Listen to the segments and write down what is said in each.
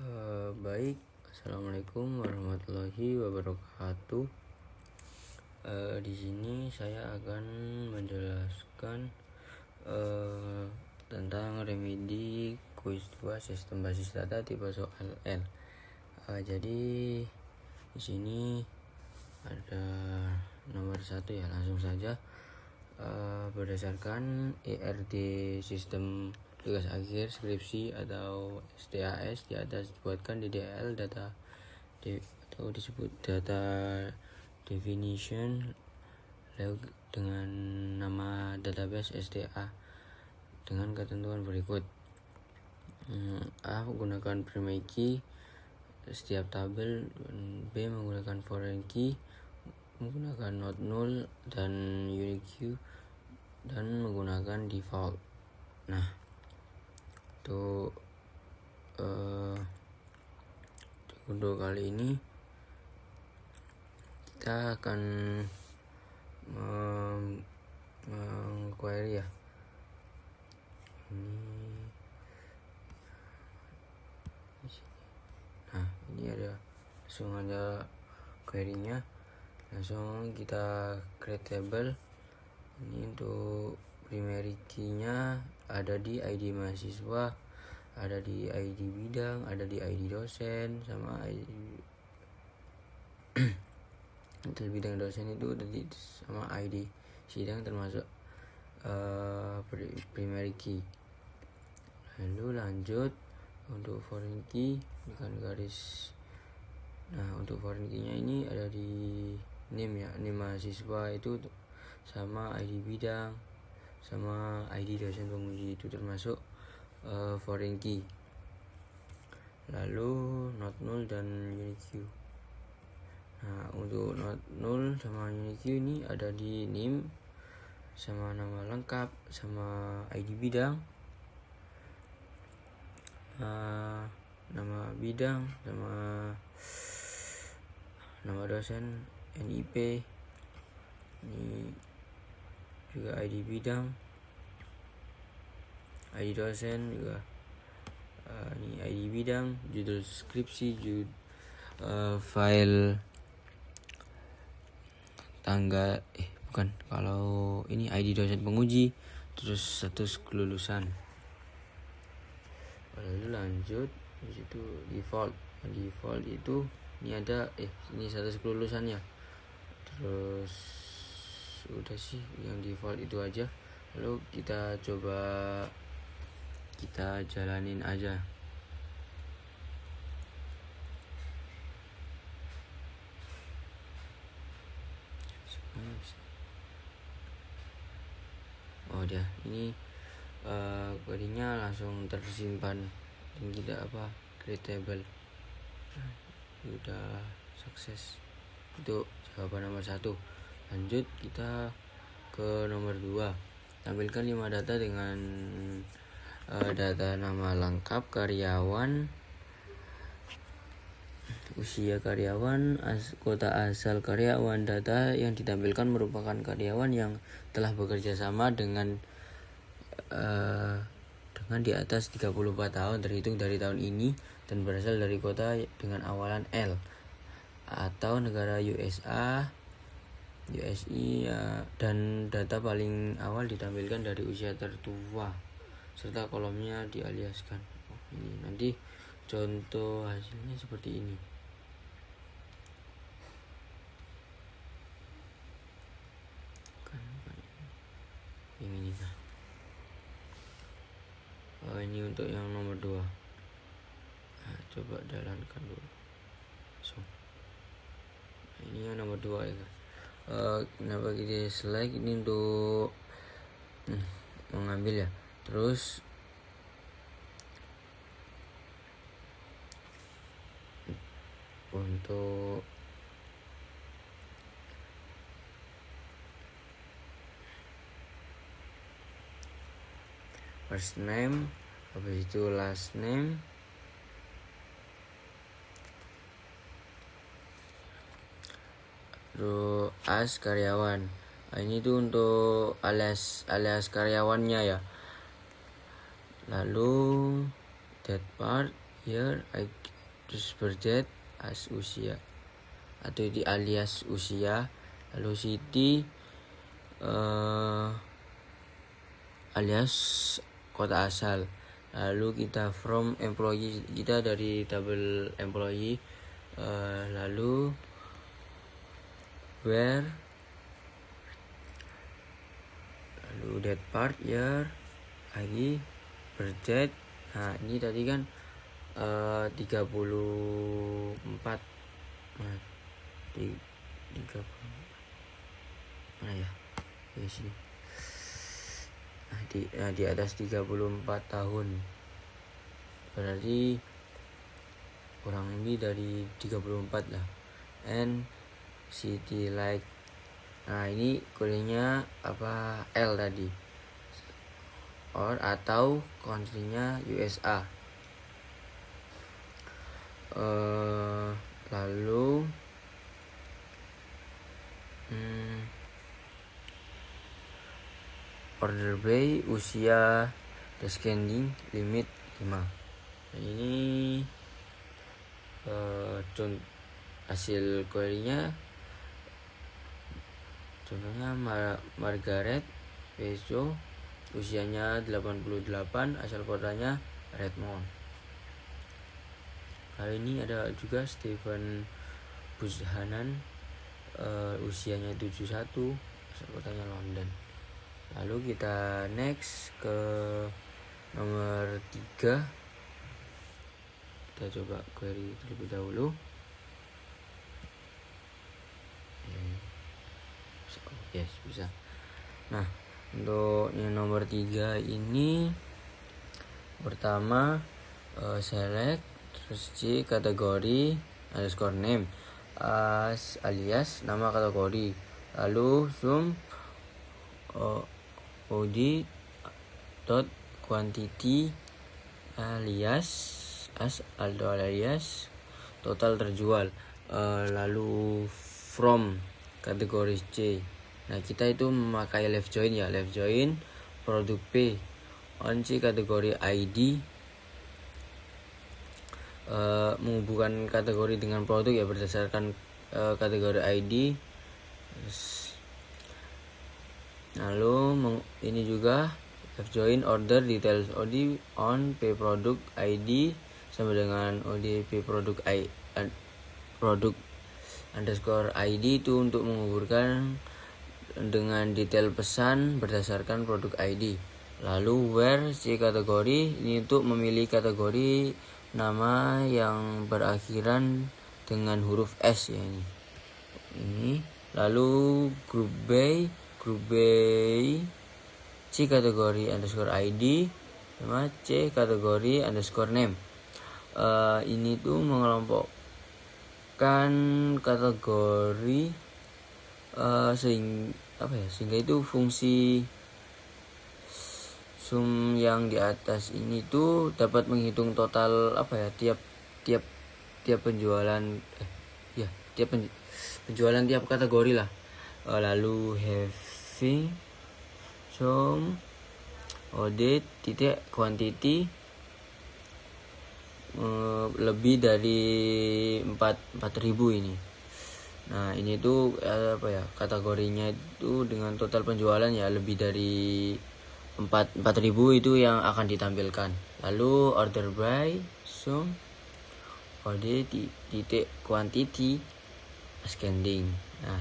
Baik, assalamualaikum warahmatullahi wabarakatuh. Di sini saya akan menjelaskan tentang remedi kuis 2 sistem basis data tipe soal L. Jadi di sini ada nomor 1 ya, langsung saja. Berdasarkan ERD sistem tugas akhir skripsi atau STAS di atas dibuatkan DDL data atau disebut data definition lalu dengan nama database STA dengan ketentuan berikut. A. Menggunakan primary key setiap tabel, B. Menggunakan foreign key, menggunakan not null dan unique key, dan menggunakan default. Nah, untuk kali ini kita akan meng-query ya. Nah, ini ada langsung ada query-nya. Langsung kita create table. Ini untuk primary key-nya ada di ID mahasiswa, ada di ID bidang, ada di ID dosen, sama ID untuk bidang dosen itu sama ID sidang termasuk primary key. Lalu lanjut untuk foreign key dengan garis. Nah, untuk foreign key-nya ini ada di name ya, name mahasiswa itu sama ID bidang sama ID dosen penguji, itu termasuk foreign key. Lalu not null dan unique key. Nah, untuk not null sama unique key ini ada di name sama nama lengkap sama ID bidang, nama bidang sama nama dosen, NIP. Ini juga ID bidang, ID dosen juga. Ini ID bidang, judul skripsi, file tanggal kalau ini ID dosen penguji, terus status kelulusan. Lalu lanjut di situ default. Default itu ini ada ini status kelulusannya. Terus udah sih yang default itu aja. Lalu kita coba kita jalanin aja. Oh dia, ini query-nya langsung tersimpan dan tidak create table. Udah sukses. Itu jawaban nomor 1. Lanjut kita ke nomor 2. Tampilkan 5 data dengan data nama lengkap karyawan, usia karyawan, kota asal karyawan. Data yang ditampilkan merupakan karyawan yang telah bekerja sama dengan di atas 34 tahun terhitung dari tahun ini dan berasal dari kota dengan awalan L atau negara USA, USI ya, dan data paling awal ditampilkan dari usia tertua serta kolomnya dialiaskan. Ini nanti contoh hasilnya seperti ini. Yang ini kan. Ini untuk yang nomor 2. Nah, coba jalankan dulu. Ini yang nomor 2 ya. Kenapa kita select ini untuk mengambil ya. Terus untuk first name, habis itu last name, terus as karyawan. Ini tuh untuk alias karyawannya ya. Lalu that part year, terus birthday as usia atau di alias usia, lalu city alias kota asal, lalu kita from employee, kita dari tabel employee, lalu where, lalu that part, year, lagi birthday. Nah ini tadi kan 34, nah, di 30 mana ya, di sini. Di atas 34 tahun, berarti kurang lebih dari 34 lah. And city like, nah ini kodenya apa, L tadi, or atau country-nya USA. Lalu order by usia descending limit 5. Nah, ini hasil query-nya, contohnya Margaret Peso, usianya 88, asal kotanya Redmond. Kali ini ada juga Stephen Buchanan, usianya 71, asal kotanya London. Lalu kita next ke nomor 3. Kita coba query terlebih dahulu. Yes, bisa. Nah, untuk yang nomor 3 ini, pertama select, terus C kategori underscore name, alias nama kategori, lalu zoom od dot quantity alias alias total terjual, lalu from kategori C. Nah kita itu memakai left join ya, left join produk P on C kategori ID, menghubungkan kategori dengan produk ya berdasarkan kategori ID. Lalu ini juga left join order details OD on P product ID sama dengan OD P product produk underscore ID itu untuk menghubungkan dengan detail pesan berdasarkan produk ID. Lalu where C kategori, ini untuk memilih kategori nama yang berakhiran dengan huruf S ya ini. Lalu group by C kategori underscore ID sama C kategori underscore name. Ini tuh mengelompokkan kategori sehingga itu fungsi sum yang di atas ini tuh dapat menghitung total tiap penjualan penjualan tiap kategori lah. Lalu having sum audit titik quantity lebih dari 4.000 ini. Nah ini tuh kategorinya itu dengan total penjualan ya lebih dari 4.000 itu yang akan ditampilkan. Lalu order by sum audit titik quantity ascending. Nah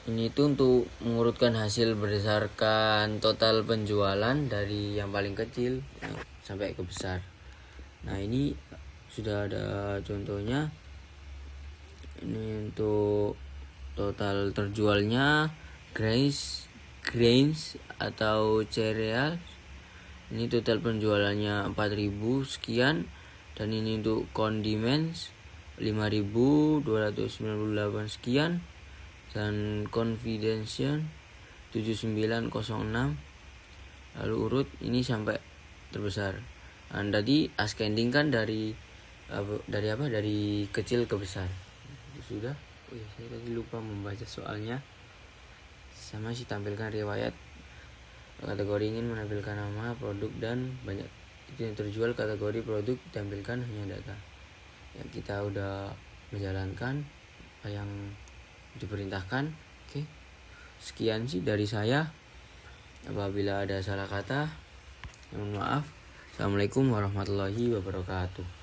ini tuh untuk mengurutkan hasil berdasarkan total penjualan dari yang paling kecil sampai ke besar. Nah ini sudah ada contohnya. Ini untuk total terjualnya grains atau cereal. Ini total penjualannya 4.000 sekian. Dan ini untuk condiments 5.298 sekian. Dan confidential 7906. Lalu urut ini sampai terbesar. Nah, tadi ascending kan dari kecil ke besar. Itu sudah. Saya tadi lupa membaca soalnya. Sama tampilkan riwayat kategori ingin menampilkan nama produk dan banyak yang terjual, kategori produk, tampilkan hanya data. Ya, kita udah menjalankan apa yang diperintahkan. Oke. Sekian sih dari saya. Apabila ada salah kata, mohon maaf. Assalamualaikum warahmatullahi wabarakatuh.